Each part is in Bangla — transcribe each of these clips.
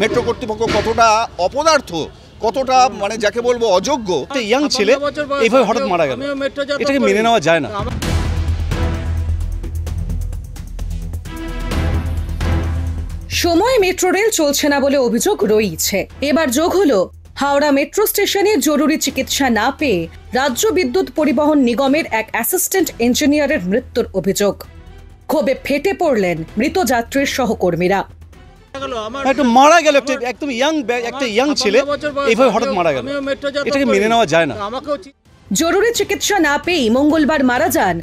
মেট্রো কর্তৃপক্ষ কতটা অপদার্থ, কতটা মানে যাকে বলবো অযোগ্য। ইয়াং ছেলে এইভাবে হঠাৎ মারা গেল, এটাকে মেনে নেওয়া যায় না। সময় মেট্রো রেল চলছে না বলে অভিযোগ রয়েছে। এবার যোগ হলো হাওড়া মেট্রো স্টেশনে জরুরি চিকিৎসা না পেয়ে রাজ্য বিদ্যুৎ পরিবহন নিগমের এক অ্যাসিস্ট্যান্ট ইঞ্জিনিয়ারের মৃত্যুর অভিযোগ। ক্ষোভে ফেটে পড়লেন মৃত যাত্রীর সহকর্মীরা। মারা গেল একদম ইয়াং ছেলে এইভাবে হঠাৎ মারা গেল, এটাকে মেনে নেওয়া যায় না। জরুরি চিকিৎসা না পেয়ে মঙ্গলবার মারা যান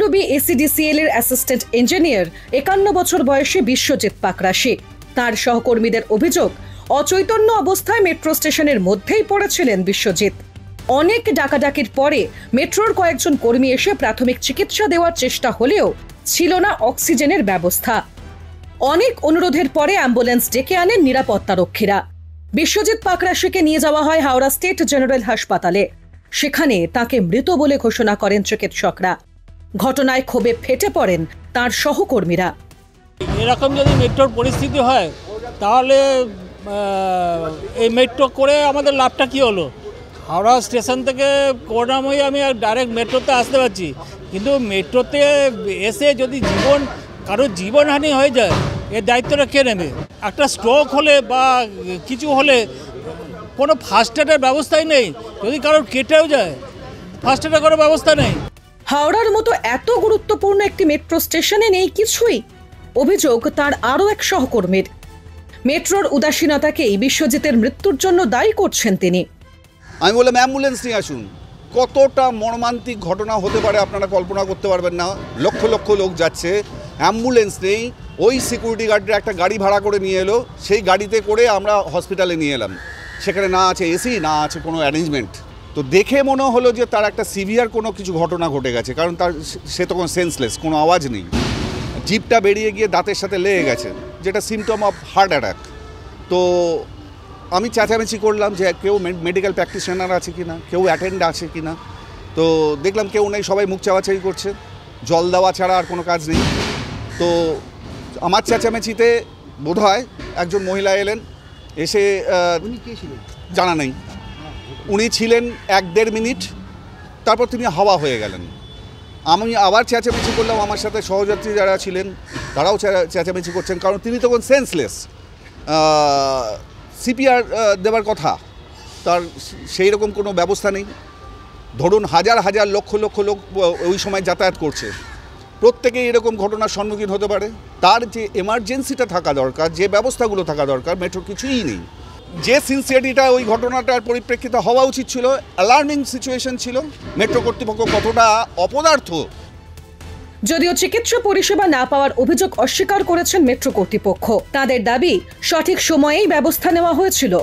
WBACDCL এর অ্যাসিস্ট্যান্ট ইঞ্জিনিয়ার 51 বছর বয়সী বিশ্বজিৎ পাকরাশি। তার সহকর্মীদের অভিযোগ, অচৈতন্য অবস্থায় মেট্রো স্টেশনের মধ্যেই পড়েছিলেন বিশ্বজিৎ। অনেক ডাকাডাকির পরে মেট্রোর কয়েকজন কর্মী এসে প্রাথমিক চিকিৎসা দেওয়ার চেষ্টা হলেও ছিল না অক্সিজেনের ব্যবস্থা। অনেক অনুরোধের পরে অ্যাম্বুলেন্স ডেকে আনেন নিরাপত্তারক্ষীরা। বিশ্বজিৎ পাকরাশিকে নিয়ে যাওয়া হয় হাওড়া স্টেট জেনারেল হাসপাতালে। সেখানে তাকে মৃত বলে ঘোষণা করেন চিকিৎসকরা। ঘটনায় ক্ষোভে ফেটে পড়েন তার সহকর্মীরা। এরকম যদি মেট্রোর পরিস্থিতি হয় তাহলে এই মেট্রো করে আমাদের লাভটা কি হলো? হাওড়া স্টেশন থেকে করুণাময়ী আমি ডাইরেক্ট মেট্রোতে আসতে পারছি, কিন্তু মেট্রোতে এসে যদি কারোর জীবনহানি হয়ে যায় এর দায়িত্বটা কে নেবে? একটা স্ট্রোক হলে বা কিছু হলে কোনো ফার্স্ট এডের ব্যবস্থাই নেই। যদি কারোর কেটেও যায় ফার্স্ট এডের কোনো ব্যবস্থা নেই। হাওড়ার মতো এত গুরুত্বপূর্ণ একটি মেট্রো স্টেশনে নেই কিছুই, অভিযোগ তার আরও এক সহকর্মীর। মেট্রোর উদাসীনতাকেই বিশ্বজিতের মৃত্যুর জন্য দায়ী করছেন তিনি। আমি বললাম অ্যাম্বুলেন্স নিয়ে আসুন। কতটা মর্মান্তিক ঘটনা হতে পারে আপনারা কল্পনা করতে পারবেন না। লক্ষ লক্ষ লোক যাচ্ছে, অ্যাম্বুলেন্স নেই। ওই সিকিউরিটি গার্ডরা একটা গাড়ি ভাড়া করে নিয়ে এলো, সেই গাড়িতে করে আমরা হসপিটালে নিয়ে এলাম। সেখানে না আছে এসি, না আছে কোনো অ্যারেঞ্জমেন্ট। তো দেখে মনে হলো যে তার একটা সিভিয়ার কোনো কিছু ঘটনা ঘটে গেছে, কারণ সে তখন সেন্সলেস, কোনো আওয়াজ নেই। জিভটা বেরিয়ে গিয়ে দাঁতের সাথে লেগে গেছে, যেটা সিমটম অফ হার্ট অ্যাটাক। তো আমি চেঁচামেচি করলাম যে কেউ মেডিকেল প্র্যাকটিশনার আছে কি না, কেউ অ্যাটেন্ড আছে কি না। তো দেখলাম কেউ নেই, সবাই মুখ চাওয়াচাই করছে, জল দেওয়া ছাড়া আর কোনো কাজ নেই। তো আমার চেঁচামেচিতে বোধহয় একজন মহিলা এলেন, এসে জানা নেই, উনি ছিলেন 1-1.5 মিনিট, তারপর তিনি হাওয়া হয়ে গেলেন। আমি আবার চেঁচামেচি করলাম, আমার সাথে সহযাত্রী যারা ছিলেন তারাও চেঁচামেচি করছেন, কারণ তিনি তখন সেন্সলেস। সিপিআর দেওয়ার কথা, তার সেই রকম কোনো ব্যবস্থা নেই। ধরুন হাজার হাজার লক্ষ লক্ষ লোক ওই সময় যাতায়াত করছে, প্রত্যেকেই এরকম ঘটনার সম্মুখীন হতে পারে। তার যে এমার্জেন্সিটা থাকা দরকার, যে ব্যবস্থাগুলো থাকা দরকার, মেট্রোর কিছুই নেই। যে সিনসিয়ারিটিটা ওই ঘটনাটার পরিপ্রেক্ষিতে হওয়া উচিত ছিল, অ্যালার্মিং সিচুয়েশন ছিল। মেট্রো কর্তৃপক্ষ কতটা অপদার্থ। যদিও চিকিৎসা পরিষেবা না পাওয়ার অভিযোগ অস্বীকার করেছেন মেট্রো কর্তৃপক্ষ। তাদের দাবি, সঠিক সময়েই ব্যবস্থা নেওয়া হয়েছিল।